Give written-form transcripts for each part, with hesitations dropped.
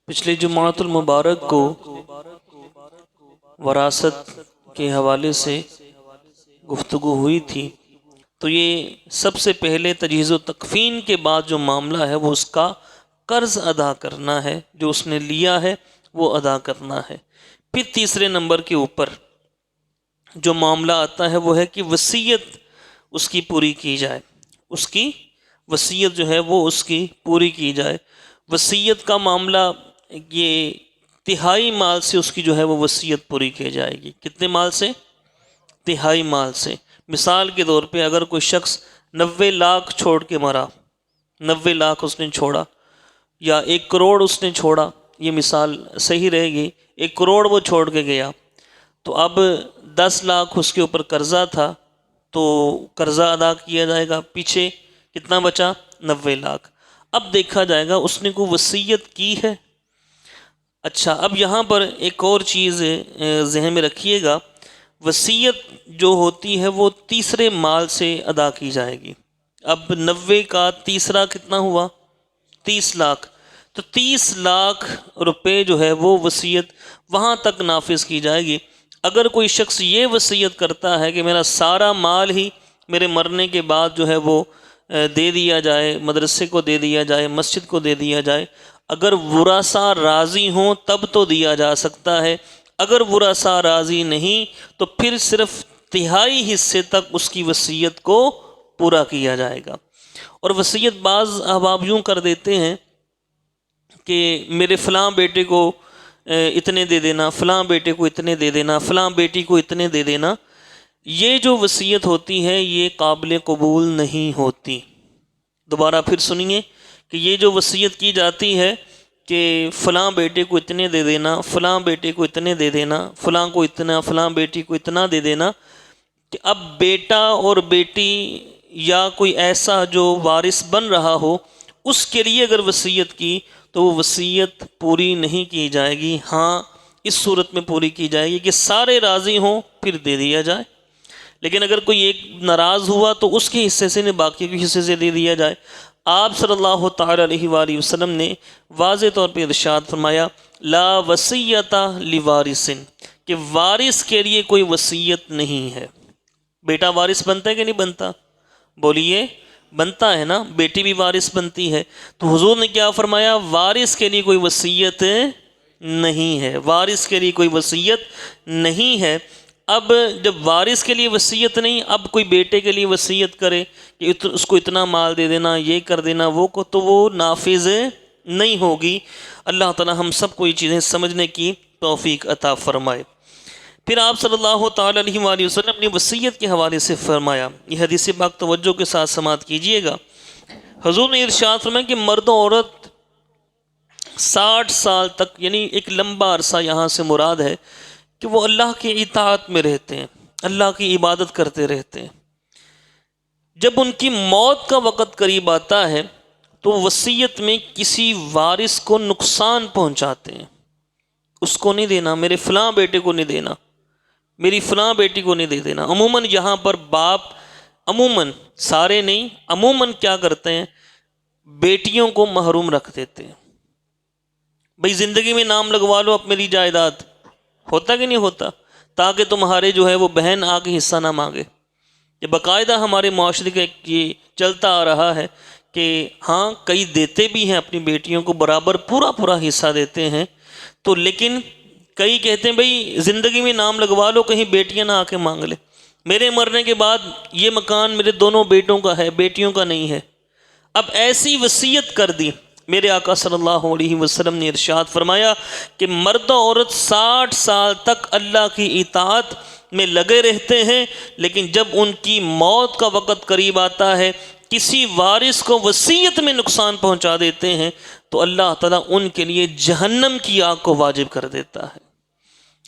پچھلے جمعۃ المبارک کو وراثت کے حوالے سے گفتگو ہوئی تھی، تو یہ سب سے پہلے تجہیز و تکفین کے بعد جو معاملہ ہے وہ اس کا قرض ادا کرنا ہے، جو اس نے لیا ہے وہ ادا کرنا ہے۔ پھر تیسرے نمبر کے اوپر جو معاملہ آتا ہے وہ ہے کہ وصیت اس کی پوری کی جائے، اس کی وصیت جو ہے وہ اس کی پوری کی جائے۔ وصیت کا معاملہ یہ تہائی مال سے اس کی جو ہے وہ وصیت پوری کی جائے گی۔ کتنے مال سے؟ تہائی مال سے۔ مثال کے طور پہ اگر کوئی شخص 90 لاکھ چھوڑ کے مرا، 90 لاکھ اس نے چھوڑا، یا 1 کروڑ اس نے چھوڑا، یہ مثال صحیح رہے گی، 1 کروڑ وہ چھوڑ کے گیا، تو اب 10 لاکھ اس کے اوپر قرضہ تھا، تو قرضہ ادا کیا جائے گا۔ پیچھے کتنا بچا؟ 90 لاکھ۔ اب دیکھا جائے گا اس نے کوئی وصیت کی ہے۔ اچھا، اب یہاں پر ایک اور چیز ذہن میں رکھیے گا، وصیت جو ہوتی ہے وہ تیسرے مال سے ادا کی جائے گی۔ اب 90 کا تیسرا کتنا ہوا؟ 30 لاکھ۔ تو 30 لاکھ روپے جو ہے وہ وصیت وہاں تک نافذ کی جائے گی۔ اگر کوئی شخص یہ وصیت کرتا ہے کہ میرا سارا مال ہی میرے مرنے کے بعد جو ہے وہ دے دیا جائے، مدرسے کو دے دیا جائے، مسجد کو دے دیا جائے، اگر ورثاء راضی ہوں تب تو دیا جا سکتا ہے، اگر ورثاء راضی نہیں تو پھر صرف تہائی حصے تک اس کی وصیت کو پورا کیا جائے گا۔ اور وصیت بعض احباب یوں کر دیتے ہیں کہ میرے فلاں بیٹے کو اتنے دے دینا، فلاں بیٹے کو اتنے دے دینا، فلاں بیٹی کو اتنے دے دینا۔ یہ جو وصیت ہوتی ہے یہ قابل قبول نہیں ہوتی۔ دوبارہ پھر سنیے کہ یہ جو وصیت کی جاتی ہے کہ فلاں بیٹے کو اتنے دے دینا، فلاں بیٹے کو اتنے دے دینا، فلاں کو اتنا، فلاں بیٹی کو اتنا دے دینا، کہ اب بیٹا اور بیٹی یا کوئی ایسا جو وارث بن رہا ہو اس کے لیے اگر وصیت کی تو وہ وصیت پوری نہیں کی جائے گی۔ ہاں، اس صورت میں پوری کی جائے گی کہ سارے راضی ہوں پھر دے دیا جائے، لیکن اگر کوئی ایک ناراض ہوا تو اس کے حصے سے نہیں، باقی کے حصے سے دے دیا جائے۔ آپ صلی اللہ تعالی علیہ وآلہ وسلم نے واضح طور پہ ارشاد فرمایا، لا وصیت لوارث، کہ وارث کے لیے کوئی وصیت نہیں ہے۔ بیٹا وارث بنتا ہے کہ نہیں بنتا؟ بولیے، بنتا ہے نا، بیٹی بھی وارث بنتی ہے۔ تو حضور نے کیا فرمایا؟ وارث کے لیے کوئی وصیت نہیں ہے، وارث کے لیے کوئی وصیت نہیں ہے۔ اب جب وارث کے لیے وصیت نہیں، اب کوئی بیٹے کے لیے وصیت کرے کہ اس کو اتنا مال دے دینا، یہ کر دینا، وہ کو، تو وہ نافذ نہیں ہوگی۔ اللہ تعالی ہم سب کو یہ چیزیں سمجھنے کی توفیق عطا فرمائے۔ پھر آپ صلی اللہ تعالی علیہ وآلہ وسلم نے وصیت کے حوالے سے فرمایا، یہ حدیث پاک توجہ کے ساتھ سماعت کیجئے گا۔ حضور نے ارشاد فرمایا کہ مرد و عورت 60 سال تک، یعنی ایک لمبا عرصہ یہاں سے مراد ہے کہ وہ اللہ کی اطاعت میں رہتے ہیں، اللہ کی عبادت کرتے رہتے ہیں۔ جب ان کی موت کا وقت قریب آتا ہے تو وصیت میں کسی وارث کو نقصان پہنچاتے ہیں۔ اس کو نہیں دینا، میرے فلاں بیٹے کو نہیں دینا، میری فلاں بیٹی کو نہیں دے دینا۔ عموماً یہاں پر باپ، عموماً سارے نہیں، عموماً کیا کرتے ہیں، بیٹیوں کو محروم رکھ دیتے ہیں۔ بھئی زندگی میں نام لگوا لو اب میری جائیداد، ہوتا کہ نہیں ہوتا، تاکہ تمہارے جو ہے وہ بہن آگے حصہ نہ مانگے۔ یہ باقاعدہ ہمارے معاشرے کا یہ چلتا آ رہا ہے کہ ہاں کئی دیتے بھی ہیں اپنی بیٹیوں کو برابر پورا پورا حصہ دیتے ہیں، تو لیکن کئی کہتے ہیں بھئی زندگی میں نام لگوا لو کہیں بیٹیاں نہ آ کے مانگ لے، میرے مرنے کے بعد یہ مکان میرے دونوں بیٹوں کا ہے، بیٹیوں کا نہیں ہے۔ اب ایسی وصیت کر دی۔ میرے آقا صلی اللہ علیہ وسلم نے ارشاد فرمایا کہ مرد و عورت 60 سال تک اللہ کی اطاعت میں لگے رہتے ہیں، لیکن جب ان کی موت کا وقت قریب آتا ہے، کسی وارث کو وصیت میں نقصان پہنچا دیتے ہیں تو اللہ تعالیٰ ان کے لیے جہنم کی آگ کو واجب کر دیتا ہے۔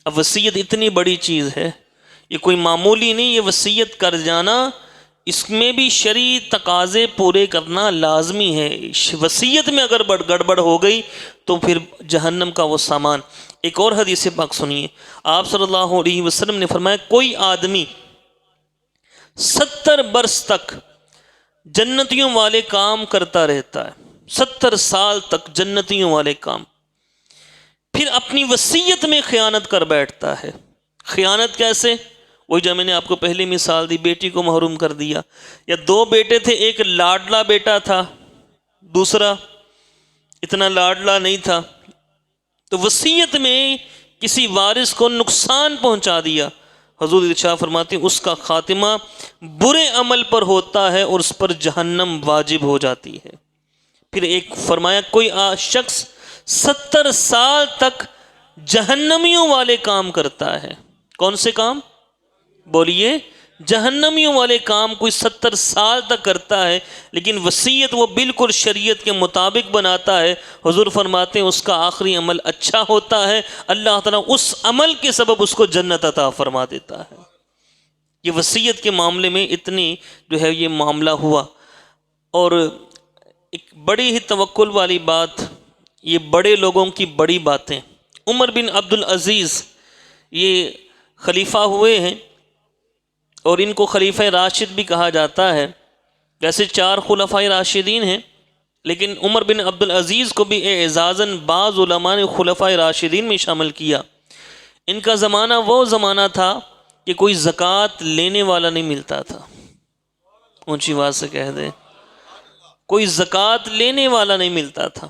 اب وصیت اتنی بڑی چیز ہے، یہ کوئی معمولی نہیں، یہ وصیت کر جانا، اس میں بھی شرعی تقاضے پورے کرنا لازمی ہے۔ وصیت میں اگر گڑبڑ ہو گئی تو پھر جہنم کا وہ سامان۔ ایک اور حدیث پاک سنیے، آپ صلی اللہ علیہ وسلم نے فرمایا، کوئی آدمی 70 برس تک جنتیوں والے کام کرتا رہتا ہے، 70 سال تک جنتیوں والے کام، پھر اپنی وصیت میں خیانت کر بیٹھتا ہے۔ خیانت کیسے؟ وہی جو میں نے آپ کو پہلی مثال دی، بیٹی کو محروم کر دیا، یا دو بیٹے تھے، ایک لاڈلا بیٹا تھا، دوسرا اتنا لاڈلا نہیں تھا، تو وصیت میں کسی وارث کو نقصان پہنچا دیا، حضور ارشاد فرماتے ہیں اس کا خاتمہ برے عمل پر ہوتا ہے اور اس پر جہنم واجب ہو جاتی ہے۔ پھر ایک فرمایا کوئی شخص 70 سال تک جہنمیوں والے کام کرتا ہے۔ کون سے کام؟ بولیے، جہنمیوں والے کام کوئی 70 سال تک کرتا ہے، لیکن وصیت وہ بالکل شریعت کے مطابق بناتا ہے، حضور فرماتے ہیں اس کا آخری عمل اچھا ہوتا ہے، اللہ تعالیٰ اس عمل کے سبب اس کو جنت عطا فرما دیتا ہے۔ یہ وصیت کے معاملے میں اتنی جو ہے یہ معاملہ ہوا۔ اور ایک بڑی ہی توکل والی بات، یہ بڑے لوگوں کی بڑی باتیں، عمر بن عبد العزیز یہ خلیفہ ہوئے ہیں، اور ان کو خلیفہ راشد بھی کہا جاتا ہے۔ ویسے 4 خلفائے راشدین ہیں، لیکن عمر بن عبد العزیز کو بھی اعزازاً بعض علماء نے خلفائے راشدین میں شامل کیا۔ ان کا زمانہ وہ زمانہ تھا کہ کوئی زکوٰۃ لینے والا نہیں ملتا تھا، اونچی آواز سے کہہ دیں، کوئی زکوٰۃ لینے والا نہیں ملتا تھا،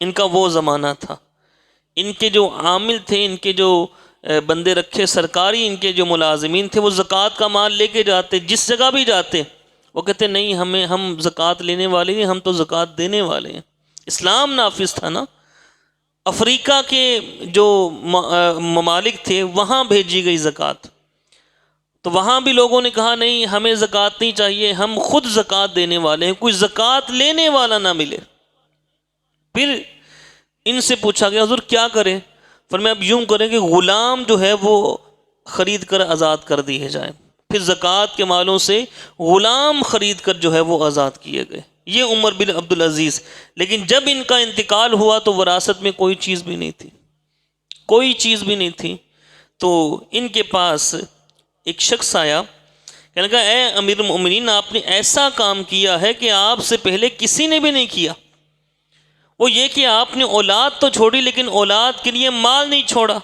ان کا وہ زمانہ تھا۔ ان کے جو عامل تھے، ان کے جو بندے رکھے سرکاری، ان کے جو ملازمین تھے، وہ زکوٰۃ کا مال لے کے جاتے، جس جگہ بھی جاتے وہ کہتے نہیں ہم زکوٰۃ لینے والے نہیں، ہم تو زکوٰۃ دینے والے ہیں۔ اسلام نافذ تھا نا۔ افریقہ کے جو ممالک تھے وہاں بھیجی گئی زکوٰۃ، تو وہاں بھی لوگوں نے کہا نہیں ہمیں زکوٰۃ نہیں چاہیے، ہم خود زکوٰۃ دینے والے ہیں، کوئی زکوٰۃ لینے والا نہ ملے۔ پھر ان سے پوچھا گیا حضور کیا کریں؟ فرمایا اب یوں کریں کہ غلام جو ہے وہ خرید کر آزاد کر دیے جائیں۔ پھر زکوٰۃ کے مالوں سے غلام خرید کر جو ہے وہ آزاد کیے گئے۔ یہ عمر بن عبد العزیز۔ لیکن جب ان کا انتقال ہوا تو وراثت میں کوئی چیز بھی نہیں تھی، کوئی چیز بھی نہیں تھی۔ تو ان کے پاس ایک شخص آیا، کہنے لگا اے امیر المؤمنین، آپ نے ایسا کام کیا ہے کہ آپ سے پہلے کسی نے بھی نہیں کیا۔ وہ یہ کہ آپ نے اولاد تو چھوڑی لیکن اولاد کے لیے مال نہیں چھوڑا۔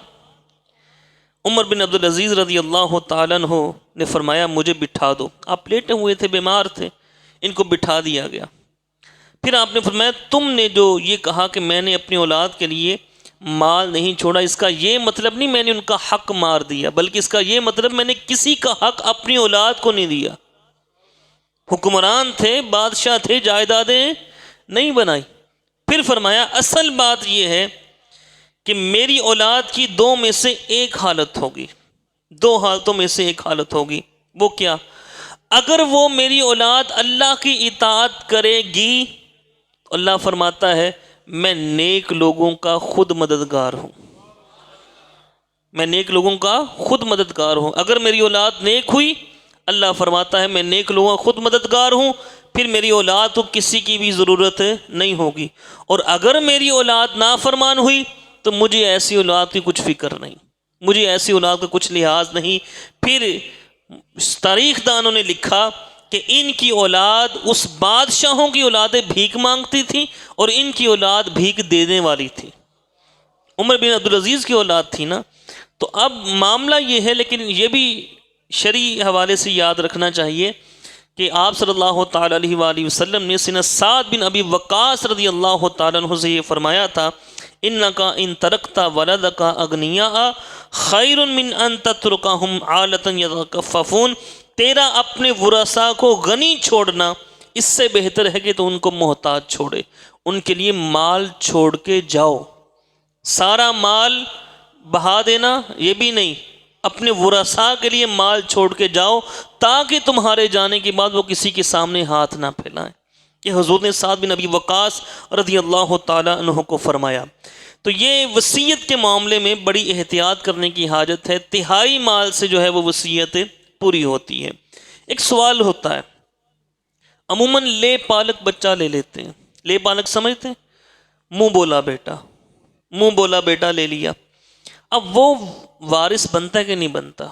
عمر بن عبد العزیز رضی اللہ تعالیٰ عنہ نے فرمایا مجھے بٹھا دو۔ آپ لیٹے ہوئے تھے، بیمار تھے، ان کو بٹھا دیا گیا۔ پھر آپ نے فرمایا تم نے جو یہ کہا کہ میں نے اپنی اولاد کے لیے مال نہیں چھوڑا، اس کا یہ مطلب نہیں میں نے ان کا حق مار دیا، بلکہ اس کا یہ مطلب میں نے کسی کا حق اپنی اولاد کو نہیں دیا۔ حکمران تھے، بادشاہ تھے، جائیدادیں نہیں بنائی۔ پھر فرمایا اصل بات یہ ہے کہ میری اولاد کی 2 میں سے ایک حالت ہوگی، 2 حالتوں میں سے ایک حالت ہوگی۔ وہ کیا؟ اگر وہ میری اولاد اللہ کی اطاعت کرے گی، اللہ فرماتا ہے میں نیک لوگوں کا خود مددگار ہوں، میں نیک لوگوں کا خود مددگار ہوں۔ اگر میری اولاد نیک ہوئی، اللہ فرماتا ہے میں نیک لوگوں کا خود مددگار ہوں، پھر میری اولاد کو کسی کی بھی ضرورت نہیں ہوگی۔ اور اگر میری اولاد نافرمان ہوئی تو مجھے ایسی اولاد کی کچھ فکر نہیں، مجھے ایسی اولاد کا کچھ لحاظ نہیں۔ پھر تاریخ دانوں نے لکھا کہ ان کی اولاد اس بادشاہوں کی اولادیں بھیک مانگتی تھیں اور ان کی اولاد بھیک دینے والی تھی۔ عمر بن عبدالعزیز کی اولاد تھی نا۔ تو اب معاملہ یہ ہے، لیکن یہ بھی شرعی حوالے سے یاد رکھنا چاہیے کہ آپ صلی اللہ تعالیٰ علیہ وآلہ وسلم نے سیدنا سعد بن ابی وقاص رضی اللہ تعالیٰ عنہ سے یہ فرمایا تھا انکا ان ترکتا ولدکا اغنیاء خیر من ان تترکہم عالتا یتکففون، تیرا اپنے ورثاء کو غنی چھوڑنا اس سے بہتر ہے کہ تو ان کو محتاج چھوڑے، ان کے لیے مال چھوڑ کے جاؤ۔ سارا مال بہا دینا یہ بھی نہیں، اپنے ورثاء کے لیے مال چھوڑ کے جاؤ تاکہ تمہارے جانے کے بعد وہ کسی کے سامنے ہاتھ نہ پھیلائیں۔ یہ حضور نے سعد بن ابی وقاص رضی اللہ تعالیٰ عنہ کو فرمایا۔ تو یہ وصیت کے معاملے میں بڑی احتیاط کرنے کی حاجت ہے، تہائی مال سے جو ہے وہ وصیت پوری ہوتی ہے۔ ایک سوال ہوتا ہے، عموماً لے پالک بچہ لے لیتے ہیں، لے پالک سمجھتے ہیں؟ منہ بولا بیٹا، منہ بولا بیٹا لے لیا۔ اب وہ وارث بنتا ہے کہ نہیں بنتا؟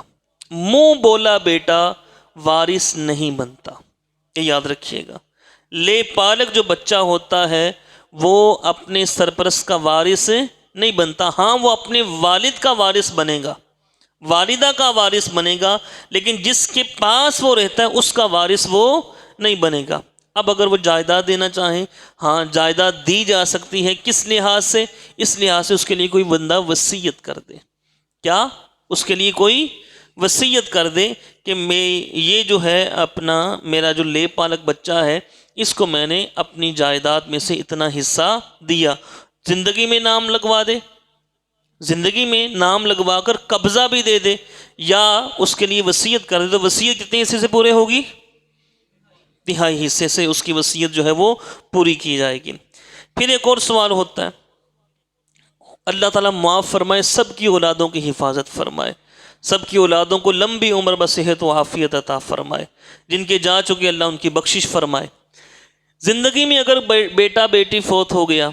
منہ بولا بیٹا وارث نہیں بنتا، یہ یاد رکھیے گا۔ لے پالک جو بچہ ہوتا ہے وہ اپنے سرپرست کا وارث نہیں بنتا. ہاں وہ اپنے والد کا وارث بنے گا, والدہ کا وارث بنے گا, لیکن جس کے پاس وہ رہتا ہے اس کا وارث وہ نہیں بنے گا. اب اگر وہ جائیداد دینا چاہیں, ہاں جائیداد دی جا سکتی ہے. کس لحاظ سے؟ اس لحاظ سے اس کے لیے کوئی بندہ وصیت کر دے. کیا؟ اس کے لیے کوئی وصیت کر دے کہ میں یہ جو ہے اپنا میرا جو لے پالک بچہ ہے اس کو میں نے اپنی جائیداد میں سے اتنا حصہ دیا. زندگی میں نام لگوا دے, زندگی میں نام لگوا کر قبضہ بھی دے دے, یا اس کے لیے وصیت کر دے. تو وصیت کتنے حصے سے پورے ہوگی؟ تہائی حصے سے اس کی وصیت جو ہے وہ پوری کی جائے گی. پھر ایک اور سوال ہوتا ہے, اللہ تعالیٰ معاف فرمائے, سب کی اولادوں کی حفاظت فرمائے, سب کی اولادوں کو لمبی عمر بصحت و عافیت عطا فرمائے, جن کے جا چکے اللہ ان کی بخشش فرمائے. زندگی میں اگر بیٹا بیٹی فوت ہو گیا,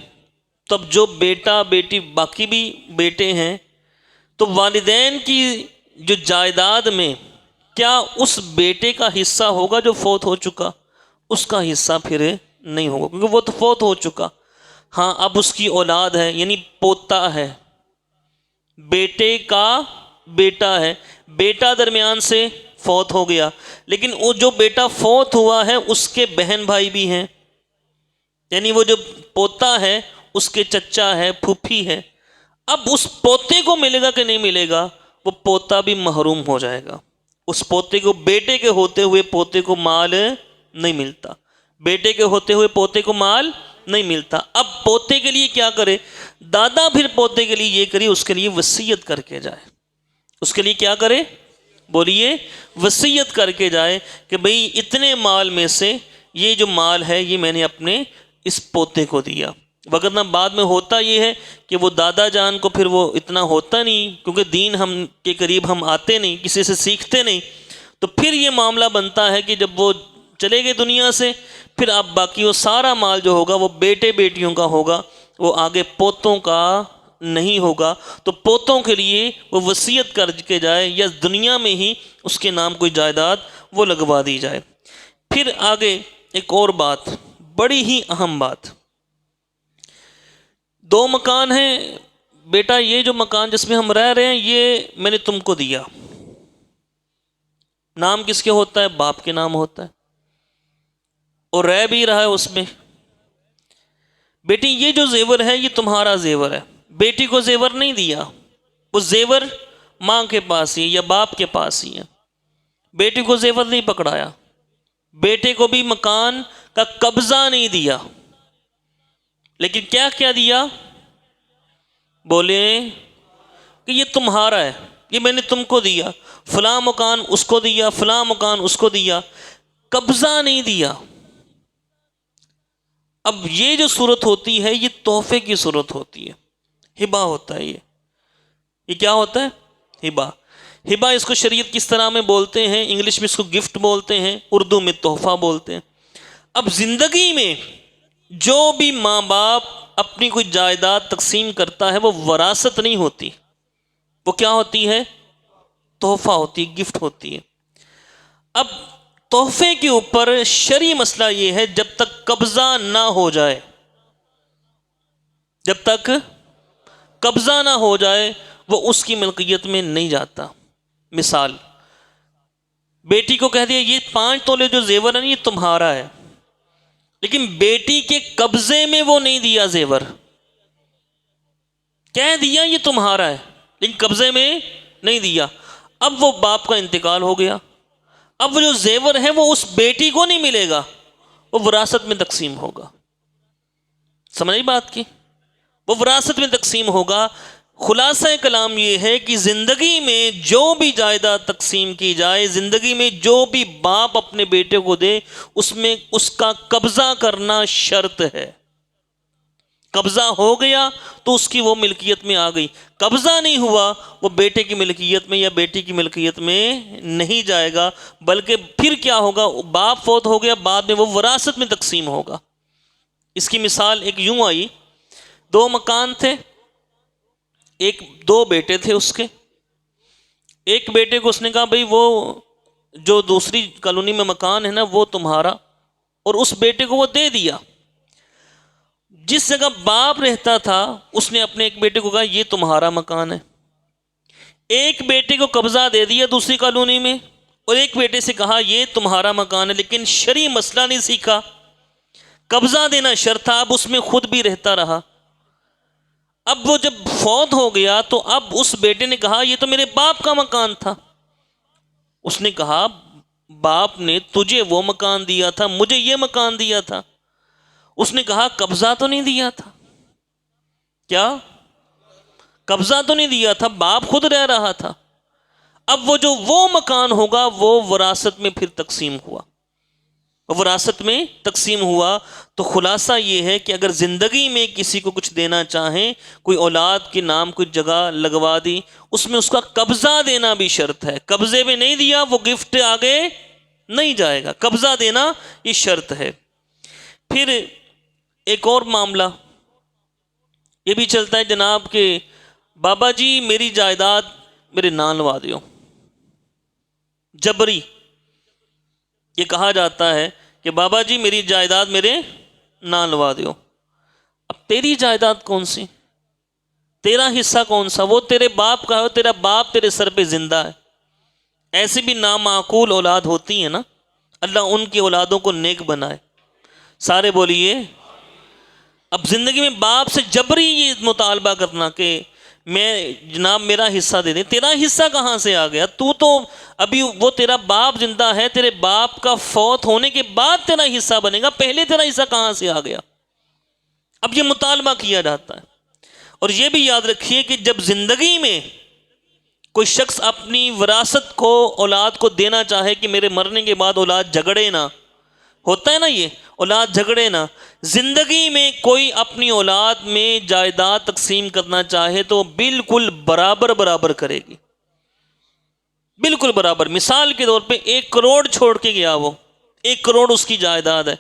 تب جو بیٹا بیٹی باقی بھی بیٹے ہیں, تو والدین کی جو جائیداد میں کیا اس بیٹے کا حصہ ہوگا جو فوت ہو چکا؟ اس کا حصہ پھر نہیں ہوگا, کیونکہ وہ تو فوت ہو چکا. ہاں اب اس کی اولاد ہے, یعنی پوتا ہے, بیٹے کا بیٹا ہے, بیٹا درمیان سے فوت ہو گیا, لیکن وہ جو بیٹا فوت ہوا ہے اس کے بہن بھائی بھی ہیں, یعنی وہ جو پوتا ہے اس کے چچا ہے, پھوپھی ہے. اب اس پوتے کو ملے گا کہ نہیں ملے گا؟ وہ پوتا بھی محروم ہو جائے گا. اس پوتے کو, بیٹے کے ہوتے ہوئے پوتے کو مال نہیں ملتا, بیٹے کے ہوتے ہوئے پوتے کو مال نہیں ملتا. اب پوتے کے لیے کیا کرے؟ دادا پھر پوتے کے لیے یہ کرے, اس کے لیے وصیت کر کے جائے. اس کے لیے کیا کرے؟ بولیے, وصیت کر کے جائے کہ بھئی اتنے مال میں سے یہ جو مال ہے یہ میں نے اپنے اس پوتے کو دیا. وگرنہ بعد میں ہوتا یہ ہے کہ وہ دادا جان کو پھر وہ اتنا ہوتا نہیں, کیونکہ دین ہم کے قریب ہم آتے نہیں, کسی سے سیکھتے نہیں, تو پھر یہ معاملہ بنتا ہے کہ جب وہ چلے گئے دنیا سے, پھر اب باقی وہ سارا مال جو ہوگا وہ بیٹے بیٹیوں کا ہوگا, وہ آگے پوتوں کا نہیں ہوگا. تو پوتوں کے لیے وہ وصیت کر کے جائے, یا دنیا میں ہی اس کے نام کوئی جائیداد وہ لگوا دی جائے. پھر آگے ایک اور بات, بڑی ہی اہم بات. 2 مکان ہیں, بیٹا یہ جو مکان جس میں ہم رہ رہے ہیں یہ میں نے تم کو دیا. نام کس کے ہوتا ہے؟ باپ کے نام ہوتا ہے, اور رہ بھی رہا ہے اس میں. بیٹی یہ جو زیور ہے یہ تمہارا زیور ہے. بیٹی کو زیور نہیں دیا, وہ زیور ماں کے پاس ہی یا باپ کے پاس ہی ہے. بیٹی کو زیور نہیں پکڑایا, بیٹے کو بھی مکان کا قبضہ نہیں دیا, لیکن کیا کیا دیا؟ بولے کہ یہ تمہارا ہے, یہ میں نے تم کو دیا, فلاں مکان اس کو دیا, فلاں مکان اس کو دیا, قبضہ نہیں دیا. اب یہ جو صورت ہوتی ہے یہ تحفے کی صورت ہوتی ہے, ہبہ ہوتا ہے. یہ کیا ہوتا ہے؟ ہبہ. ہبہ اس کو شریعت کس طرح میں بولتے ہیں؟ انگلش میں اس کو گفٹ بولتے ہیں, اردو میں تحفہ بولتے ہیں. اب زندگی میں جو بھی ماں باپ اپنی کوئی جائیداد تقسیم کرتا ہے وہ وراثت نہیں ہوتی, وہ کیا ہوتی ہے؟ تحفہ ہوتی ہے, گفٹ ہوتی ہے. اب تحفے کے اوپر شرعی مسئلہ یہ ہے, جب تک قبضہ نہ ہو جائے, جب تک قبضہ نہ ہو جائے وہ اس کی ملکیت میں نہیں جاتا. مثال, بیٹی کو کہہ دیا یہ 5 تولے جو زیور ہے یہ تمہارا ہے, لیکن بیٹی کے قبضے میں وہ نہیں دیا زیور, کہہ دیا یہ تمہارا ہے لیکن قبضے میں نہیں دیا. اب وہ باپ کا انتقال ہو گیا, اب وہ جو زیور ہے وہ اس بیٹی کو نہیں ملے گا, وہ وراثت میں تقسیم ہوگا. سمجھ بات کی؟ وہ وراثت میں تقسیم ہوگا. خلاصہ کلام یہ ہے کہ زندگی میں جو بھی جائیداد تقسیم کی جائے, زندگی میں جو بھی باپ اپنے بیٹے کو دے, اس میں اس کا قبضہ کرنا شرط ہے. قبضہ ہو گیا تو اس کی وہ ملکیت میں آ گئی, قبضہ نہیں ہوا وہ بیٹے کی ملکیت میں یا بیٹی کی ملکیت میں نہیں جائے گا, بلکہ پھر کیا ہوگا؟ باپ فوت ہو گیا, بعد میں وہ وراثت میں تقسیم ہوگا. اس کی مثال ایک یوں آئی, 2 مکان تھے, 2 بیٹے تھے اس کے. ایک بیٹے کو اس نے کہا بھئی وہ جو دوسری کالونی میں مکان ہے نا وہ تمہارا, اور اس بیٹے کو وہ دے دیا. جس جگہ باپ رہتا تھا اس نے اپنے ایک بیٹے کو کہا یہ تمہارا مکان ہے، ایک بیٹے کو قبضہ دے دیا دوسری کالونی میں، اور ایک بیٹے سے کہا یہ تمہارا مکان ہے، لیکن شرعی مسئلہ نہیں سیکھا، قبضہ دینا شرط تھا، اب اس میں خود بھی رہتا رہا۔ اب وہ جب فوت ہو گیا تو اب اس بیٹے نے کہا یہ تو میرے باپ کا مکان تھا۔ اس نے کہا باپ نے تجھے وہ مکان دیا تھا، مجھے یہ مکان دیا تھا۔ اس نے کہا قبضہ تو نہیں دیا تھا۔ کیا قبضہ تو نہیں دیا تھا، باپ خود رہ رہا تھا۔ اب وہ مکان ہوگا وہ وراثت میں پھر تقسیم ہوا، وراثت میں تقسیم ہوا۔ تو خلاصہ یہ ہے کہ اگر زندگی میں کسی کو کچھ دینا چاہیں، کوئی اولاد کے نام کوئی جگہ لگوا دی، اس میں اس کا قبضہ دینا بھی شرط ہے۔ قبضے میں نہیں دیا وہ گفٹ آگے نہیں جائے گا، قبضہ دینا یہ شرط ہے۔ پھر ایک اور معاملہ یہ بھی چلتا ہے جناب کہ بابا جی میری جائیداد میرے نام لوا دیو، جبری یہ کہا جاتا ہے کہ بابا جی میری جائیداد میرے نام لوا دیو۔ اب تیری جائیداد کون سی، تیرا حصہ کون سا؟ وہ تیرے باپ کا ہے، تیرا باپ تیرے سر پہ زندہ ہے۔ ایسی بھی نامعقول اولاد ہوتی ہیں نا، اللہ ان کی اولادوں کو نیک بنائے، سارے بولیے۔ اب زندگی میں باپ سے جبری یہ مطالبہ کرنا کہ میں جناب میرا حصہ دے دیں، تیرا حصہ کہاں سے آ گیا؟ تو ابھی وہ تیرا باپ زندہ ہے، تیرے باپ کا فوت ہونے کے بعد تیرا حصہ بنے گا، پہلے تیرا حصہ کہاں سے آ گیا؟ اب یہ مطالبہ کیا جاتا ہے۔ اور یہ بھی یاد رکھیے کہ جب زندگی میں کوئی شخص اپنی وراثت کو اولاد کو دینا چاہے کہ میرے مرنے کے بعد اولاد جھگڑے نہ، ہوتا ہے نا یہ اولاد جھگڑے نہ، زندگی میں کوئی اپنی اولاد میں جائیداد تقسیم کرنا چاہے تو بالکل برابر برابر کرے گی، بالکل برابر۔ مثال کے طور پہ 1 کروڑ چھوڑ کے گیا، وہ 1 کروڑ اس کی جائیداد ہے۔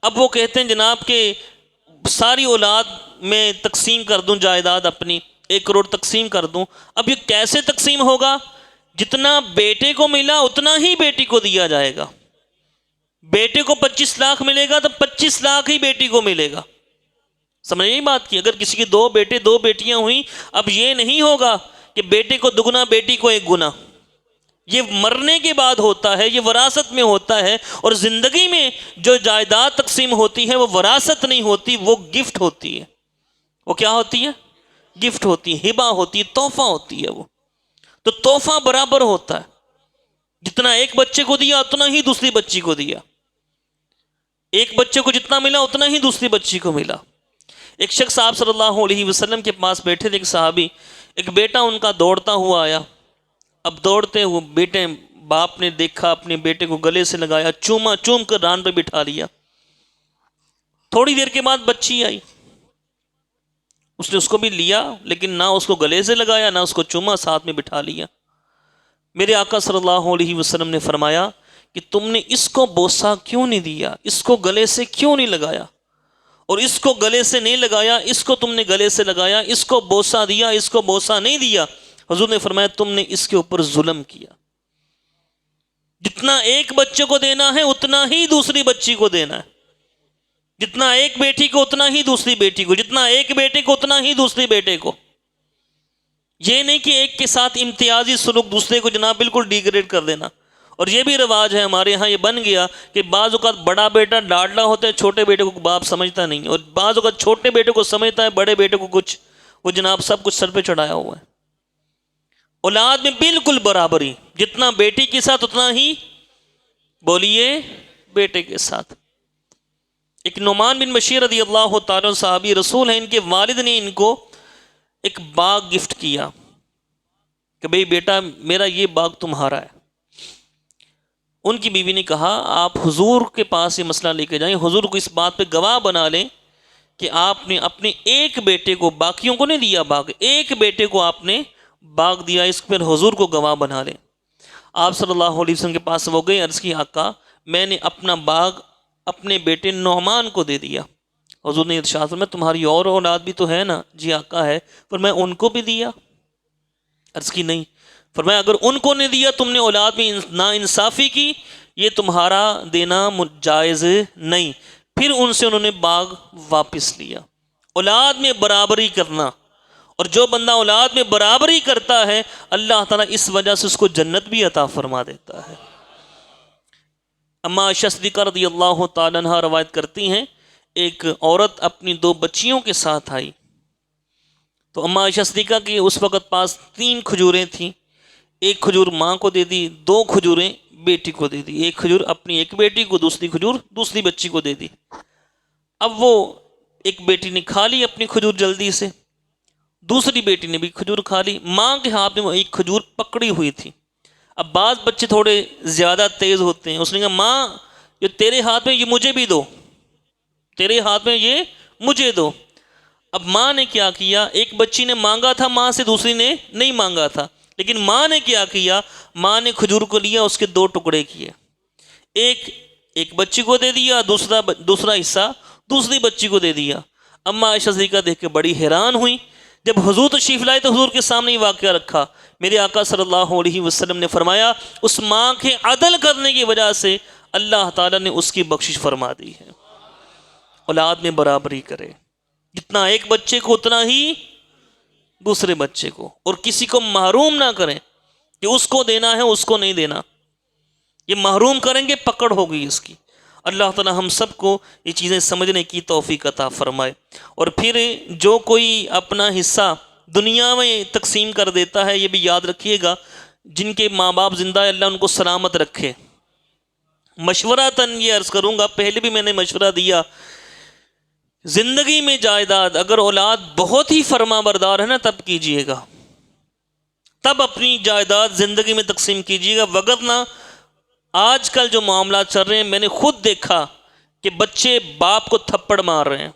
اب وہ کہتے ہیں جناب کہ ساری اولاد میں تقسیم کر دوں جائیداد اپنی، 1 کروڑ تقسیم کر دوں۔ اب یہ کیسے تقسیم ہوگا؟ جتنا بیٹے کو ملا اتنا ہی بیٹی کو دیا جائے گا۔ بیٹے کو 25 لاکھ ملے گا تو 25 لاکھ ہی بیٹی کو ملے گا۔ سمجھ یہی بات کی؟ اگر کسی کی 2 بیٹے 2 بیٹیاں ہوئیں، اب یہ نہیں ہوگا کہ بیٹے کو دگنا بیٹی کو 1 گنا، یہ مرنے کے بعد ہوتا ہے، یہ وراثت میں ہوتا ہے۔ اور زندگی میں جو جائیداد تقسیم ہوتی ہے وہ وراثت نہیں ہوتی، وہ گفٹ ہوتی ہے۔ وہ کیا ہوتی ہے؟ گفٹ ہوتی ہے، ہبہ ہوتی ہے، تحفہ ہوتی ہے۔ وہ تو تحفہ برابر ہوتا ہے، جتنا ایک بچے کو دیا اتنا ہی دوسری بچی کو دیا، ایک بچے کو جتنا ملا اتنا ہی دوسری بچی کو ملا۔ ایک شخص آپ صلی اللہ علیہ وسلم کے پاس بیٹھے تھے، ایک صحابی، ایک بیٹا ان کا دوڑتا ہوا آیا۔ اب دوڑتے ہوئے بیٹے باپ نے دیکھا، اپنے بیٹے کو گلے سے لگایا، چوما چوم کر ران پہ بٹھا لیا۔ تھوڑی دیر کے بعد بچی آئی، اس نے اس کو بھی لیا، لیکن نہ اس کو گلے سے لگایا نہ اس کو چوما، ساتھ میں بٹھا لیا۔ میرے آقا صلی اللہ علیہ وسلم نے فرمایا کہ تم نے اس کو بوسہ کیوں نہیں دیا، اس کو گلے سے کیوں نہیں لگایا، اور اس کو گلے سے نہیں لگایا، اس کو تم نے گلے سے لگایا، اس کو بوسہ دیا، اس کو بوسہ نہیں دیا؟ حضور نے فرمایا تم نے اس کے اوپر ظلم کیا۔ جتنا ایک بچے کو دینا ہے اتنا ہی دوسری بچی کو دینا ہے، جتنا ایک بیٹی کو اتنا ہی دوسری بیٹی کو، جتنا ایک بیٹے کو اتنا ہی دوسری بیٹے کو۔ یہ نہیں کہ ایک کے ساتھ امتیازی سلوک، دوسرے کو جناب بالکل ڈیگریڈ کر دینا۔ اور یہ بھی رواج ہے ہمارے ہاں، یہ بن گیا کہ بعض اوقات بڑا بیٹا لاڈلا ہوتا ہے، چھوٹے بیٹے کو باپ سمجھتا نہیں، اور بعض اوقات چھوٹے بیٹے کو سمجھتا ہے، بڑے بیٹے کو کچھ، وہ جناب سب کچھ سر پہ چڑھایا ہوا ہے۔ اولاد میں بالکل برابری، جتنا بیٹی کے ساتھ اتنا ہی بولیے بیٹے کے ساتھ۔ ایک نعمان بن بشیر رضی اللہ تعالیٰ صحابی رسول ہیں، ان کے والد نے ان کو ایک باغ گفٹ کیا کہ بھئی بیٹا میرا یہ باغ تمہارا ہے۔ ان کی بیوی نے کہا آپ حضور کے پاس یہ مسئلہ لے کے جائیں، حضور کو اس بات پہ گواہ بنا لیں کہ آپ نے اپنے ایک بیٹے کو، باقیوں کو نہیں دیا باغ، ایک بیٹے کو آپ نے باغ دیا، اس پر حضور کو گواہ بنا لیں۔ آپ صلی اللہ علیہ وسلم کے پاس وہ گئے، عرض کی آقا میں نے اپنا باغ اپنے بیٹے نعمان کو دے دیا۔ حضور نے ارشاد فرمایا تمہاری اور اولاد بھی تو ہے نا؟ جی آقا ہے۔ فرمایا ان کو بھی دیا؟ عرض کی نہیں۔ فرمایا اگر ان کو نہیں دیا تم نے اولاد میں نا انصافی کی، یہ تمہارا دینا جائز نہیں۔ پھر ان سے انہوں نے باغ واپس لیا۔ اولاد میں برابری کرنا، اور جو بندہ اولاد میں برابری کرتا ہے اللہ تعالیٰ اس وجہ سے اس کو جنت بھی عطا فرما دیتا ہے۔ اما عائشہ صدیقہ رضی اللہ تعالیٰ عنہ روایت کرتی ہیں، ایک عورت اپنی 2 بچیوں کے ساتھ آئی، تو اما عائشہ صدیقہ کی اس وقت پاس 3 کھجوریں تھیں، ایک کھجور ماں کو دے دی، 2 کھجوریں بیٹی کو دے دی، ایک کھجور اپنی ایک بیٹی کو، دوسری کھجور دوسری بچی کو دے دی۔ اب وہ ایک بیٹی نے کھا لی اپنی کھجور جلدی سے، دوسری بیٹی نے بھی کھجور کھا لی، ماں کے ہاتھ میں وہ ایک کھجور پکڑی ہوئی تھی۔ اب بعض بچے تھوڑے زیادہ تیز ہوتے ہیں، اس نے کہا ماں یہ تیرے ہاتھ میں، یہ مجھے بھی دو، تیرے ہاتھ میں یہ مجھے دو۔ اب ماں نے کیا کیا، ایک بچی نے مانگا تھا ماں سے، دوسری نے نہیں مانگا تھا، لیکن ماں نے کیا کیا، ماں نے کھجور کو لیا، اس کے 2 ٹکڑے کیے، ایک بچی کو دے دیا، دوسرا حصہ دوسری بچی کو دے دیا۔ اما عائشہ صدیقہ دیکھ کے بڑی حیران ہوئی، جب حضور تشریف لائے تو حضور کے سامنے یہ واقعہ رکھا۔ میرے آقا صلی اللہ علیہ وسلم نے فرمایا اس ماں کے عدل کرنے کی وجہ سے اللہ تعالیٰ نے اس کی بخشش فرما دی ہے۔ اولاد میں برابری کرے، جتنا ایک بچے کو اتنا ہی دوسرے بچے کو، اور کسی کو محروم نہ کریں کہ اس کو دینا ہے اس کو نہیں دینا، یہ محروم کریں گے پکڑ ہوگی اس کی۔ اللہ تعالی ہم سب کو یہ چیزیں سمجھنے کی توفیق عطا فرمائے۔ اور پھر جو کوئی اپنا حصہ دنیا میں تقسیم کر دیتا ہے، یہ بھی یاد رکھیے گا، جن کے ماں باپ زندہ ہے اللہ ان کو سلامت رکھے۔ مشورہ تن یہ عرض کروں گا، پہلے بھی میں نے مشورہ دیا، زندگی میں جائیداد اگر اولاد بہت ہی فرما بردار ہے نا تب کیجئے گا، تب اپنی جائیداد زندگی میں تقسیم کیجئے گا، وگرنہ آج کل جو معاملات چل رہے ہیں میں نے خود دیکھا کہ بچے باپ کو تھپڑ مار رہے ہیں،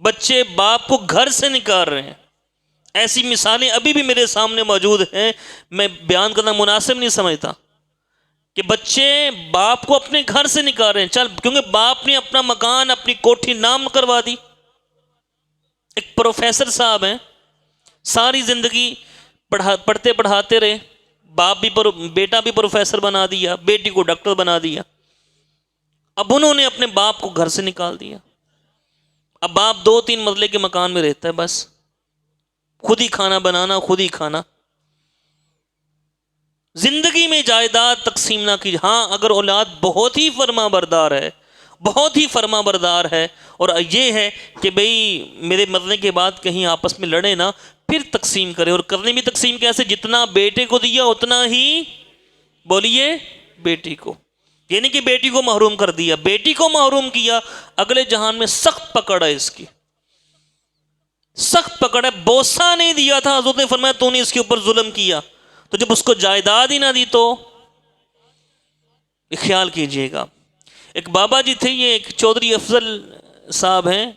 بچے باپ کو گھر سے نکال رہے ہیں، ایسی مثالیں ابھی بھی میرے سامنے موجود ہیں، میں بیان کرنا مناسب نہیں سمجھتا کہ بچے باپ کو اپنے گھر سے نکال رہے ہیں، چل کیونکہ باپ نے اپنا مکان اپنی کوٹھی نام کروا دی۔ ایک پروفیسر صاحب ہیں، ساری زندگی پڑھتے پڑھاتے رہے، بیٹا بھی پروفیسر بنا دیا، بیٹی کو ڈاکٹر بنا دیا، اب انہوں نے اپنے باپ کو گھر سے نکال دیا، اب باپ 2-3 منزلے کے مکان میں رہتا ہے، بس خود ہی کھانا بنانا، خود ہی کھانا۔ زندگی میں جائیداد تقسیم نہ کی، ہاں اگر اولاد بہت ہی فرما بردار ہے، بہت ہی فرما بردار ہے، اور یہ ہے کہ بھئی میرے مرنے کے بعد کہیں آپس میں لڑے نا، پھر تقسیم کرے، اور کرنے بھی تقسیم کیسے، جتنا بیٹے کو دیا اتنا ہی بولیے بیٹی کو، یعنی کہ بیٹی کو محروم کر دیا، بیٹی کو محروم کیا، اگلے جہان میں سخت پکڑ ہے اس کی، سخت پکڑ ہے۔ بوسہ نہیں دیا تھا، حضرت نے فرمایا تو نے اس کے اوپر ظلم کیا، تو جب اس کو جائیداد ہی نہ دی تو خیال کیجئے گا۔ ایک بابا جی تھے، یہ ایک چودھری افضل صاحب ہیں،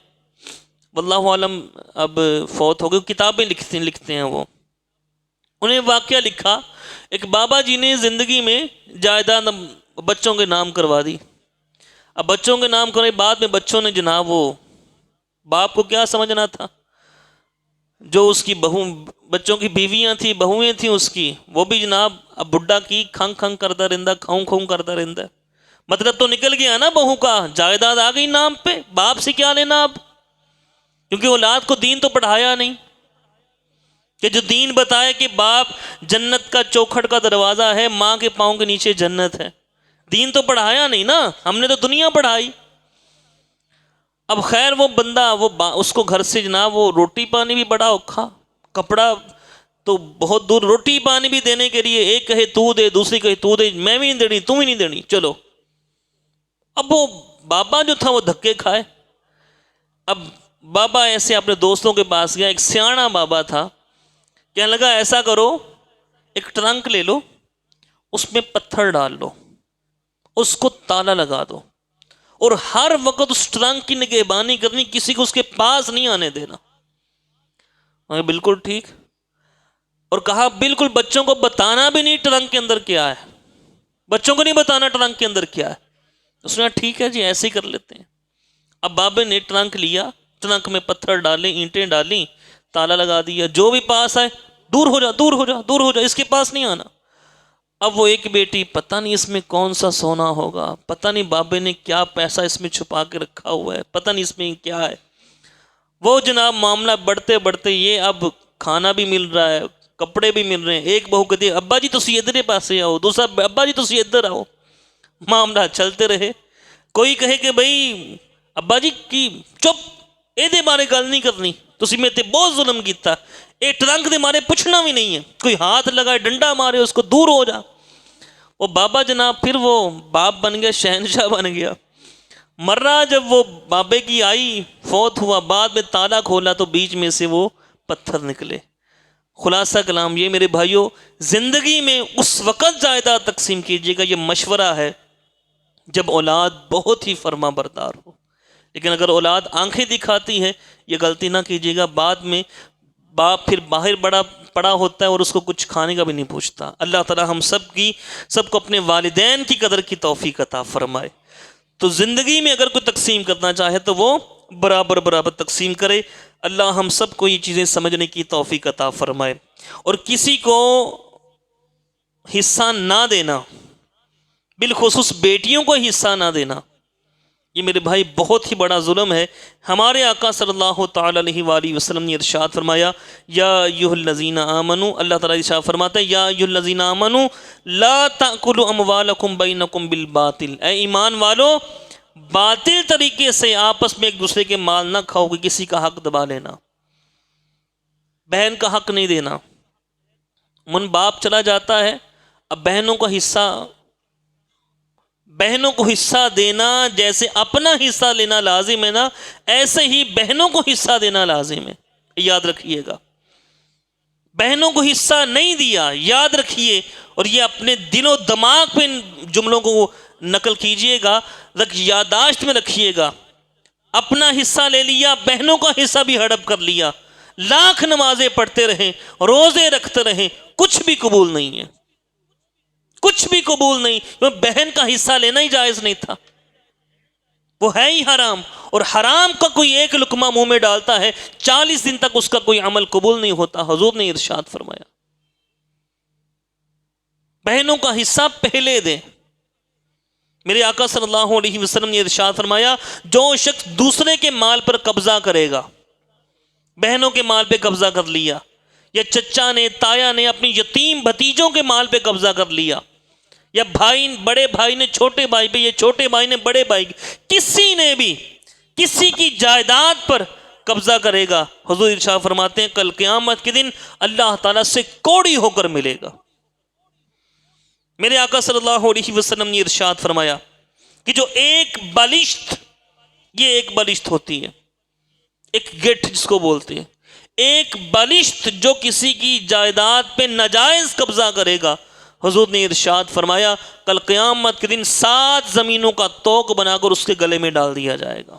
واللہ عالم اب فوت ہو گئے، کتابیں لکھتے ہیں وہ، انہیں واقعہ لکھا، ایک بابا جی نے زندگی میں جائیداد بچوں کے نام کروا دی، اب بچوں کے نام کرنے بعد میں بچوں نے جناب وہ باپ کو کیا سمجھنا تھا، جو اس کی بچوں کی بیویاں تھیں، بہویں تھیں اس کی، وہ بھی جناب اب بڈھا کی کھنگ کھنگ کرتا رہتا، کھوں کھوں کرتا رہتا، مطلب تو نکل گیا نا بہو کا، جائیداد آ گئی نام پہ، باپ سے کیا لینا اب، کیونکہ اولاد کو دین تو پڑھایا نہیں، کہ جو دین بتائے کہ باپ جنت کا چوکھٹ کا دروازہ ہے، ماں کے پاؤں کے نیچے جنت ہے، دین تو پڑھایا نہیں نا، ہم نے تو دنیا پڑھائی۔ اب خیر وہ بندہ اس کو گھر سے جناب وہ روٹی پانی بھی بڑا اوکھا، کپڑا تو بہت دور، روٹی پانی بھی دینے کے لیے ایک کہے تو دے، دوسری کہے تو دے، میں بھی نہیں دینی، تم بھی نہیں دینی، چلو۔ اب وہ بابا جو تھا وہ دھکے کھائے، اب بابا ایسے اپنے دوستوں کے پاس گیا، ایک سیاںا بابا تھا، کہنے لگا ایسا کرو، ایک ٹرنک لے لو، اس میں پتھر ڈال لو، اس کو تالا لگا دو، اور ہر وقت اس ٹرنک کی نگہبانی کرنی، کسی کو اس کے پاس نہیں آنے دینا۔ بالکل ٹھیک، اور کہا بالکل بچوں کو بتانا بھی نہیں ٹرنک کے اندر کیا ہے، بچوں کو نہیں بتانا ٹرنک کے اندر کیا ہے۔ اس نے کہا ٹھیک ہے جی ایسے ہی کر لیتے ہیں۔ اب بابے نے ٹرنک لیا، ٹرنک میں پتھر ڈالے، اینٹیں ڈالیں، تالا لگا دیا، جو بھی پاس آئے دور ہو جا دور ہو جا دور ہو جا، اس کے پاس نہیں آنا۔ اب وہ ایک بیٹی پتہ نہیں اس میں کون سا سونا ہوگا، پتہ نہیں بابے نے کیا پیسہ اس میں چھپا کے رکھا ہوا ہے، پتہ نہیں اس میں کیا ہے۔ وہ جناب معاملہ بڑھتے بڑھتے یہ اب کھانا بھی مل رہا ہے، کپڑے بھی مل رہے ہیں۔ ایک بہو کہتی ہے ابا جی تسی ادھر پاسے آؤ، دوسرا ابا جی تسی ادھر آؤ، معاملہ چلتے رہے۔ کوئی کہے کہ بھائی ابا جی کی چپ یہ بارے گل نہیں کرنی، تسی میں تے بہت ظلم کیتا، اے ٹرنک دے مارے پوچھنا بھی نہیں ہے، کوئی ہاتھ لگائے ڈنڈا مارے اس کو دور ہو جا۔ وہ بابا جناب پھر وہ باپ بن گیا، شہنشاہ بن گیا۔ مرہ جب وہ بابے کی آئی فوت ہوا، بعد میں تالا کھولا تو بیچ میں سے وہ پتھر نکلے۔ خلاصہ کلام یہ میرے بھائیوں، زندگی میں اس وقت جائیداد تقسیم کیجیے گا، یہ مشورہ ہے جب اولاد بہت ہی فرما بردار ہو، لیکن اگر اولاد آنکھیں دکھاتی ہے یہ غلطی نہ کیجیے گا، بعد میں باپ پھر باہر بڑا پڑا ہوتا ہے اور اس کو کچھ کھانے کا بھی نہیں پوچھتا۔ اللہ تعالی ہم سب کو اپنے والدین کی قدر کی توفیق عطا فرمائے۔ تو زندگی میں اگر کوئی تقسیم کرنا چاہے تو وہ برابر برابر تقسیم کرے۔ اللہ ہم سب کو یہ چیزیں سمجھنے کی توفیق عطا فرمائے۔ اور کسی کو حصہ نہ دینا، بالخصوص بیٹیوں کو حصہ نہ دینا، یہ میرے بھائی بہت ہی بڑا ظلم ہے۔ ہمارے آقا صلی اللہ تعالی علیہ وآلہ وسلم نے ارشاد فرمایا یا ایھا الذین آمنوا، اللہ تعالیٰ ارشاد فرماتا ہے یا ایھا الذین آمنوا لا تأکلوا اموالکم بینکم بالباطل، اے ایمان والو باطل طریقے سے آپس میں ایک دوسرے کے مال نہ کھاؤ کہ کسی کا حق دبا لینا، بہن کا حق نہیں دینا۔ من باپ چلا جاتا ہے، اب بہنوں کو حصہ دینا جیسے اپنا حصہ لینا لازم ہے نا، ایسے ہی بہنوں کو حصہ دینا لازم ہے، یاد رکھیے گا۔ بہنوں کو حصہ نہیں دیا، یاد رکھیے، اور یہ اپنے دل و دماغ پہ ان جملوں کو نقل کیجئے گا، یادداشت میں رکھیے گا۔ اپنا حصہ لے لیا، بہنوں کا حصہ بھی ہڑپ کر لیا، لاکھ نمازیں پڑھتے رہیں، روزے رکھتے رہیں، کچھ بھی قبول نہیں ہے، کچھ بھی قبول نہیں، کیونکہ بہن کا حصہ لینا ہی جائز نہیں تھا، وہ ہے ہی حرام، اور حرام کا کوئی ایک لقمہ منہ میں ڈالتا ہے 40 دن تک اس کا کوئی عمل قبول نہیں ہوتا۔ حضور نے ارشاد فرمایا بہنوں کا حصہ پہلے دیں۔ میرے آقا صلی اللہ علیہ وسلم نے ارشاد فرمایا جو شخص دوسرے کے مال پر قبضہ کرے گا، بہنوں کے مال پہ قبضہ کر لیا، یا چچا نے تایا نے اپنی یتیم بھتیجوں کے مال پہ قبضہ کر لیا، یا بڑے بھائی نے چھوٹے بھائی پہ، یا چھوٹے بھائی نے بڑے بھائی، کسی نے بھی کسی کی جائیداد پر قبضہ کرے گا، حضور ارشاد فرماتے ہیں کل قیامت کے دن اللہ تعالیٰ سے کوڑی ہو کر ملے گا۔ میرے آقا صلی اللہ علیہ وسلم نے ارشاد فرمایا کہ جو ایک بالشت، یہ ایک بالشت ہوتی ہے، ایک گٹھ جس کو بولتے ہیں، ایک بالشت جو کسی کی جائیداد پہ ناجائز قبضہ کرے گا، حضور نے ارشاد فرمایا کل قیامت کے دن 7 زمینوں کا توق بنا کر اس کے گلے میں ڈال دیا جائے گا۔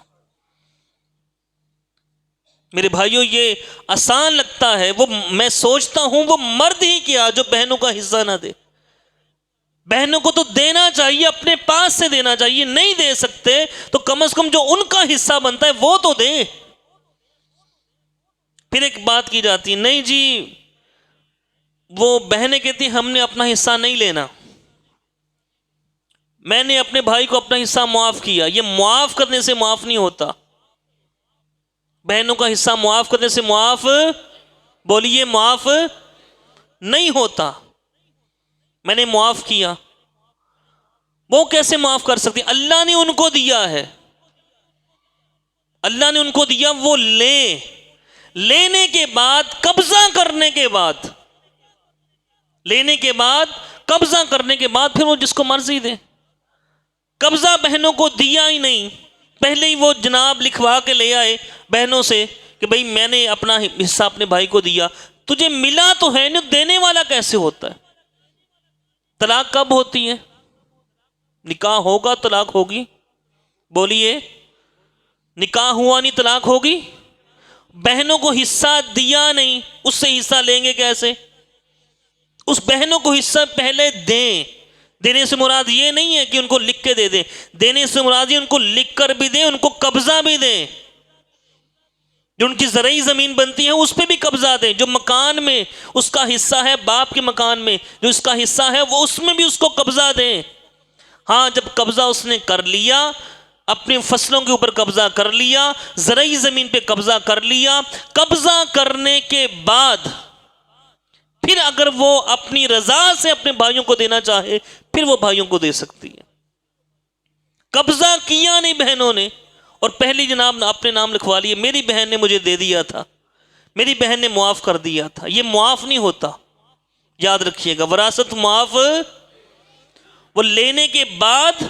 میرے بھائیوں یہ آسان لگتا ہے، وہ میں سوچتا ہوں وہ مرد ہی کیا جو بہنوں کا حصہ نہ دے۔ بہنوں کو تو دینا چاہیے، اپنے پاس سے دینا چاہیے، نہیں دے سکتے تو کم از کم جو ان کا حصہ بنتا ہے وہ تو دے۔ پھر ایک بات کی جاتی ہے نہیں جی وہ بہنیں کہتی ہم نے اپنا حصہ نہیں لینا، میں نے اپنے بھائی کو اپنا حصہ معاف کیا۔ یہ معاف کرنے سے معاف نہیں ہوتا، بہنوں کا حصہ معاف کرنے سے معاف، بولیے معاف نہیں ہوتا۔ میں نے معاف کیا، وہ کیسے معاف کر سکتی؟ اللہ نے ان کو دیا ہے، اللہ نے ان کو دیا، وہ لینے کے بعد قبضہ کرنے کے بعد، لینے کے بعد قبضہ کرنے کے بعد پھر وہ جس کو مرضی دے۔ قبضہ بہنوں کو دیا ہی نہیں، پہلے ہی وہ جناب لکھوا کے لے آئے بہنوں سے کہ بھئی میں نے اپنا حصہ اپنے بھائی کو دیا، تجھے ملا تو ہے نہیں، دینے والا کیسے ہوتا ہے؟ طلاق کب ہوتی ہے؟ نکاح ہوگا طلاق ہوگی، بولیے نکاح ہوا نہیں طلاق ہوگی؟ بہنوں کو حصہ دیا نہیں، اس سے حصہ لیں گے کیسے؟ اس بہنوں کو حصہ پہلے دیں۔ دینے سے مراد یہ نہیں ہے کہ ان کو لکھ کے دے دیں، دینے سے مراد یہ ان کو لکھ کر بھی دیں، ان کو قبضہ بھی دیں۔ جو ان کی زرعی زمین بنتی ہے اس پہ بھی قبضہ دیں، جو مکان میں اس کا حصہ ہے، باپ کے مکان میں جو اس کا حصہ ہے وہ اس میں بھی اس کو قبضہ دیں۔ ہاں جب قبضہ اس نے کر لیا، اپنی فصلوں کے اوپر قبضہ کر لیا، زرعی زمین پہ قبضہ کر لیا، قبضہ کرنے کے بعد پھر اگر وہ اپنی رضا سے اپنے بھائیوں کو دینا چاہے پھر وہ بھائیوں کو دے سکتی ہے۔ قبضہ کیا نہیں بہنوں نے، اور پہلی جناب اپنے نام لکھوا لیے، میری بہن نے مجھے دے دیا تھا، میری بہن نے معاف کر دیا تھا۔ یہ معاف نہیں ہوتا، یاد رکھیے گا۔ وراثت معاف وہ لینے کے بعد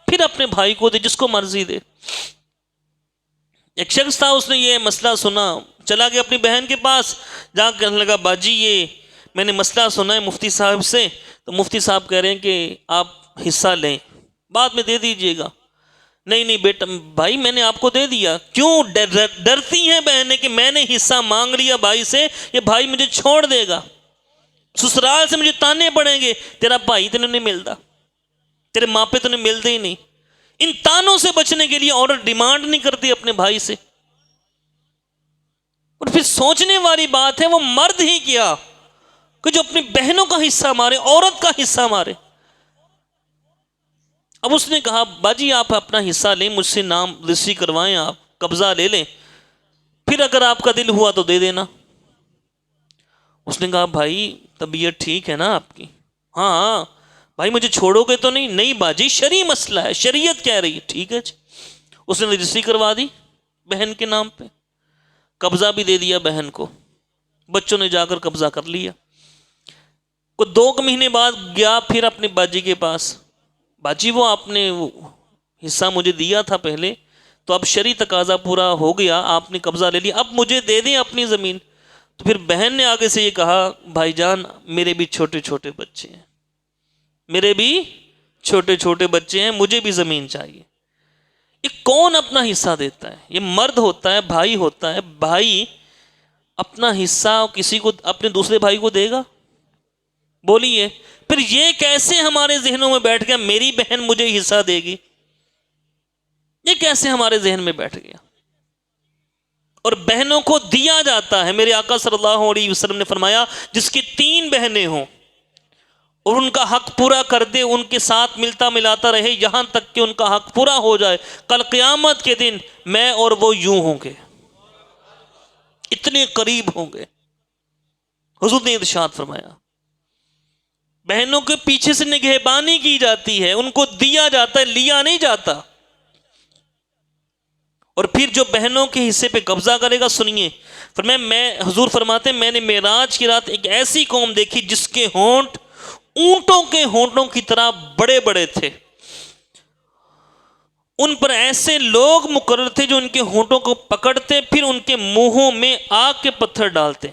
پھر اپنے بھائی کو دے، جس کو مرضی دے۔ ایک شخص تھا، اس نے یہ مسئلہ سنا، چلا گیا اپنی بہن کے پاس، جا کہنے لگا باجی یہ میں نے مسئلہ سنا ہے مفتی صاحب سے، تو مفتی صاحب کہہ رہے ہیں کہ آپ حصہ لیں، بعد میں دے دیجئے گا۔ نہیں نہیں بیٹا بھائی میں نے آپ کو دے دیا۔ کیوں ڈرتی ہیں بہنیں کہ میں نے حصہ مانگ لیا بھائی سے، یہ بھائی مجھے چھوڑ دے گا، سسرال سے مجھے تانے پڑیں گے، تیرا بھائی تینے نہیں ملتا، تیرے ماں پہ تینے ملتے ہی نہیں۔ ان تانوں سے بچنے کے لیے عورت ڈیمانڈ نہیں کرتی اپنے بھائی سے۔ اور پھر سوچنے والی بات ہے وہ مرد ہی کیا کہ جو اپنی بہنوں کا حصہ مارے، عورت کا حصہ مارے۔ اب اس نے کہا باجی آپ اپنا حصہ لیں، مجھ سے نام رجسٹری کروائیں، آپ قبضہ لے لیں، پھر اگر آپ کا دل ہوا تو دے دینا۔ اس نے کہا بھائی طبیعت ٹھیک ہے نا آپ کی؟ ہاں ہاں بھائی مجھے چھوڑو گے تو نہیں؟ نہیں باجی شرعی مسئلہ ہے، شریعت کہہ رہی ہے۔ ٹھیک ہے جی، اس نے رجسٹری کروا دی بہن کے نام پہ، قبضہ بھی دے دیا بہن کو، بچوں نے جا کر قبضہ کر لیا۔ کوئی 2 مہینے بعد گیا پھر اپنی باجی کے پاس، باجی وہ آپ نے وہ حصہ مجھے دیا تھا پہلے، تو اب شرعی تقاضا پورا ہو گیا، آپ نے قبضہ لے لیا، اب مجھے دے دیں اپنی زمین۔ تو پھر بہن نے آگے سے یہ کہا بھائی جان میرے بھی چھوٹے چھوٹے بچے ہیں، میرے بھی چھوٹے چھوٹے بچے ہیں، مجھے بھی زمین چاہیے۔ یہ کون اپنا حصہ دیتا ہے؟ یہ مرد ہوتا ہے، بھائی ہوتا ہے۔ بھائی اپنا حصہ کسی کو اپنے دوسرے بھائی کو دے گا؟ بولیے۔ پھر یہ کیسے ہمارے ذہنوں میں بیٹھ گیا میری بہن مجھے حصہ دے گی؟ یہ کیسے ہمارے ذہن میں بیٹھ گیا؟ اور بہنوں کو دیا جاتا ہے۔ میرے آقا صلی اللہ علیہ وسلم نے فرمایا جس کی 3 بہنیں ہوں اور ان کا حق پورا کر دے، ان کے ساتھ ملتا ملاتا رہے یہاں تک کہ ان کا حق پورا ہو جائے، کل قیامت کے دن میں اور وہ یوں ہوں گے، اتنے قریب ہوں گے۔ حضور نے ارشاد فرمایا بہنوں کے پیچھے سے نگہبانی کی جاتی ہے، ان کو دیا جاتا ہے، لیا نہیں جاتا۔ اور پھر جو بہنوں کے حصے پہ قبضہ کرے گا، سنیے فرمایا حضور فرماتے ہیں میں نے معراج کی رات ایک ایسی قوم دیکھی جس کے ہونٹ اونٹوں کے ہونٹوں کی طرح بڑے بڑے تھے، ان پر ایسے لوگ مقرر تھے جو ان کے ہونٹوں کو پکڑتے پھر ان کے منہوں میں آگ کے پتھر ڈالتے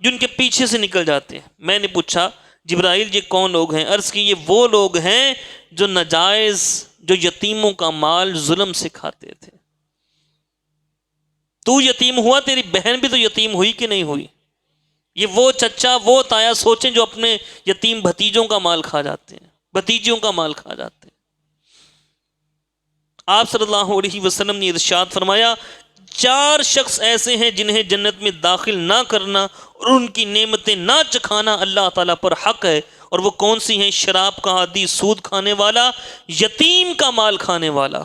جو ان کے پیچھے سے نکل جاتے ہیں۔ میں نے پوچھا جبرائیل یہ کون لوگ ہیں؟ عرض کی یہ وہ لوگ ہیں جو ناجائز، جو یتیموں کا مال ظلم سے کھاتے تھے۔ تو یتیم ہوا، تیری بہن بھی تو یتیم ہوئی کہ نہیں ہوئی؟ یہ وہ چچا وہ تایا سوچیں جو اپنے یتیم بھتیجوں کا مال کھا جاتے ہیں، بھتیجوں کا مال کھا جاتے ہیں۔ آپ صلی اللہ علیہ وسلم نے ارشاد فرمایا 4 شخص ایسے ہیں جنہیں جنت میں داخل نہ کرنا اور ان کی نعمتیں نہ چکھانا اللہ تعالیٰ پر حق ہے، اور وہ کون سی ہیں؟ شراب کا عادی، سود کھانے والا، یتیم کا مال کھانے والا،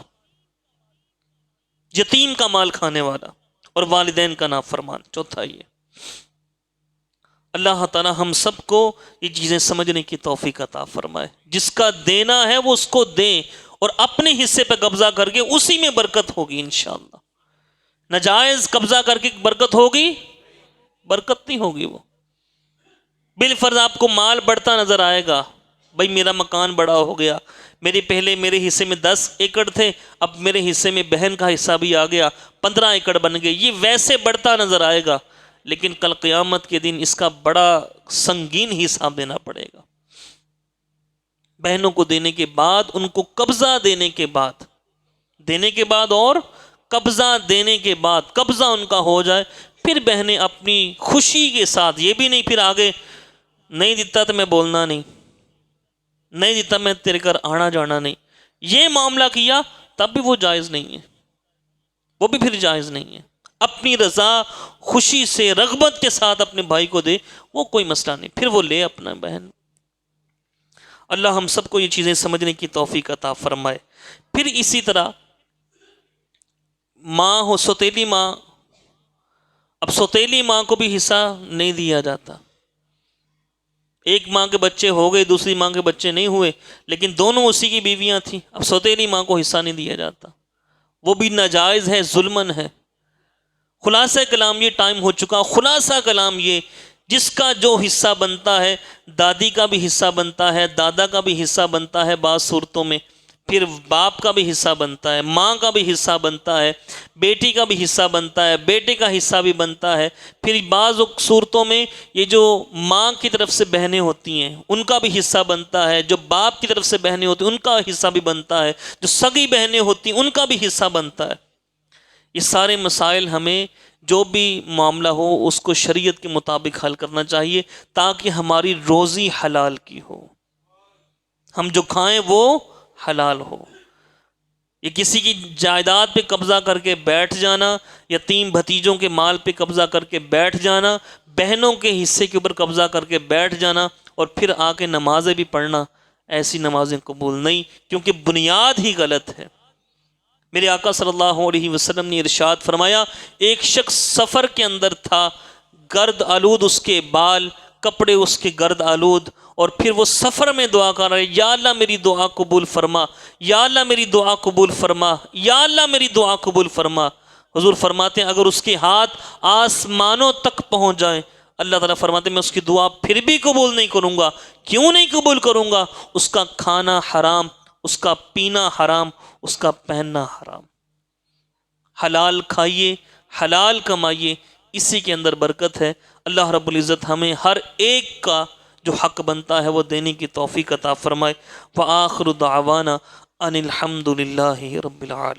یتیم کا مال کھانے والا، اور والدین کا نافرمان۔ چوتھا یہ اللہ تعالیٰ ہم سب کو یہ چیزیں سمجھنے کی توفیق عطا فرمائے۔ جس کا دینا ہے وہ اس کو دیں، اور اپنے حصے پہ قبضہ کر کے اسی میں برکت ہوگی انشاءاللہ۔ ناجائز قبضہ کر کے برکت ہوگی؟ برکت نہیں ہوگی۔ وہ بالفرض آپ کو مال بڑھتا نظر آئے گا، بھائی میرا مکان بڑا ہو گیا، میرے حصے میں 10 ایکڑ تھے، اب میرے حصے میں بہن کا حصہ بھی آ گیا، 15 ایکڑ بن گئے، یہ ویسے بڑھتا نظر آئے گا، لیکن کل قیامت کے دن اس کا بڑا سنگین حساب دینا پڑے گا۔ بہنوں کو دینے کے بعد، ان کو قبضہ دینے کے بعد اور قبضہ دینے کے بعد، قبضہ ان کا ہو جائے، پھر بہنیں اپنی خوشی کے ساتھ، یہ بھی نہیں پھر آگے نہیں دیتا تو میں بولنا نہیں دیتا میں تیرے گھر آنا جانا نہیں، یہ معاملہ کیا تب بھی وہ جائز نہیں ہے، وہ بھی پھر جائز نہیں ہے۔ اپنی رضا خوشی سے رغبت کے ساتھ اپنے بھائی کو دے، وہ کوئی مسئلہ نہیں، پھر وہ لے اپنا بہن۔ اللہ ہم سب کو یہ چیزیں سمجھنے کی توفیق عطا فرمائے۔ پھر اسی طرح ماں ہو، سوتیلی ماں، اب سوتیلی ماں کو بھی حصہ نہیں دیا جاتا۔ ایک ماں کے بچے ہو گئے، دوسری ماں کے بچے نہیں ہوئے، لیکن دونوں اسی کی بیویاں تھیں، اب سوتیلی ماں کو حصہ نہیں دیا جاتا، وہ بھی ناجائز ہے، ظلمن ہے۔ خلاصہ کلام یہ ٹائم ہو چکا، خلاصہ کلام یہ، جس کا جو حصہ بنتا ہے، دادی کا بھی حصہ بنتا ہے، دادا کا بھی حصہ بنتا ہے بعض صورتوں میں، پھر باپ کا بھی حصہ بنتا ہے، ماں کا بھی حصہ بنتا ہے، بیٹی کا بھی حصہ بنتا ہے، بیٹے کا حصہ بھی بنتا ہے، پھر بعض صورتوں میں یہ جو ماں کی طرف سے بہنیں ہوتی ہیں ان کا بھی حصہ بنتا ہے، جو باپ کی طرف سے بہنیں ہوتی ہیں ان کا حصہ بھی بنتا ہے، جو سگی بہنیں ہوتی ہیں ان کا بھی حصہ بنتا ہے۔ یہ سارے مسائل ہمیں جو بھی معاملہ ہو اس کو شریعت کے مطابق حل کرنا چاہیے، تاکہ ہماری روزی حلال کی ہو، ہم جو کھائیں وہ حلال ہو۔ یہ کسی کی جائیداد پہ قبضہ کر کے بیٹھ جانا، یتیم بھتیجوں کے مال پہ قبضہ کر کے بیٹھ جانا، بہنوں کے حصے کے اوپر قبضہ کر کے بیٹھ جانا اور پھر آ کے نمازیں بھی پڑھنا، ایسی نمازیں قبول نہیں، کیونکہ بنیاد ہی غلط ہے۔ میرے آقا صلی اللہ علیہ وسلم نے ارشاد فرمایا، ایک شخص سفر کے اندر تھا، گرد آلود اس کے بال، کپڑے اس کے گرد آلود، اور پھر وہ سفر میں دعا کر رہے، یا اللہ میری دعا قبول فرما، یا اللہ میری دعا قبول فرما، یا اللہ میری دعا قبول فرما۔ حضور فرماتے ہیں اگر اس کے ہاتھ آسمانوں تک پہنچ جائیں، اللہ تعالیٰ فرماتے ہیں میں اس کی دعا پھر بھی قبول نہیں کروں گا۔ کیوں نہیں قبول کروں گا؟ اس کا کھانا حرام، اس کا پینا حرام، اس کا پہننا حرام۔ حلال کھائیے، حلال کمائیے، اسی کے اندر برکت ہے۔ اللہ رب العزت ہمیں ہر ایک کا جو حق بنتا ہے وہ دینے کی توفیق عطا فرمائے۔ وآخر دعوانا ان الحمد للہ رب العالمین۔